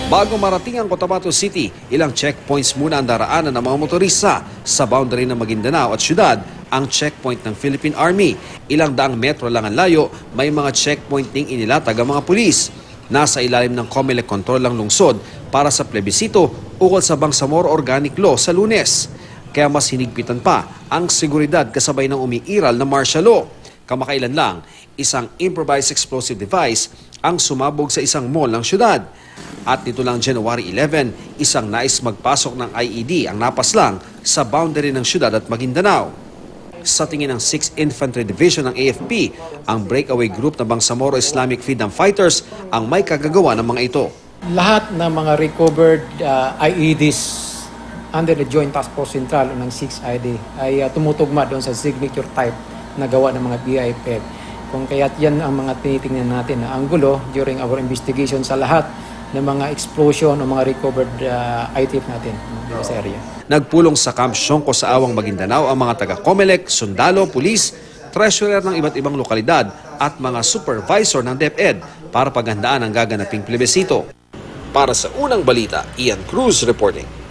Bago marating ang Cotabato City, ilang checkpoints muna ang daraanan ng mga motorista. Sa boundary ng Maguindanao at syudad, ang checkpoint ng Philippine Army. Ilang daang metro lang ang layo, may mga checkpoint ding inilatag ang mga pulis. Nasa ilalim ng COMELEC control ang lungsod para sa plebisito ukol sa Bangsamoro Organic Law sa Lunes. Kaya mas hinigpitan pa ang seguridad kasabay ng umiiral na martial law. Kamakailan lang, isang improvised explosive device ang sumabog sa isang mall ng syudad. At nito lang January 11, isang nais magpasok ng IED ang napaslang sa boundary ng syudad at Maguindanao. Sa tingin ng 6th Infantry Division ng AFP, ang breakaway group ng Bangsamoro Islamic Freedom Fighters ang may kagagawa ng mga ito. Lahat ng mga recovered IEDs under the Joint Task Force Central ng 6ID ay tumutugma doon sa signature type na gawa ng mga BIPF. Kung kaya't yan ang mga tinitingnan natin na anggulo during our investigation sa lahat ng mga explosion o mga recovered ITF natin sa area. Nagpulong sa Camp Sionco sa Awang Maguindanao ang mga taga-COMELEC, sundalo, pulis, treasurer ng iba't ibang lokalidad at mga supervisor ng DepEd para paghandaan ang gaganaping plebisito. Para sa unang balita, Ian Cruz reporting.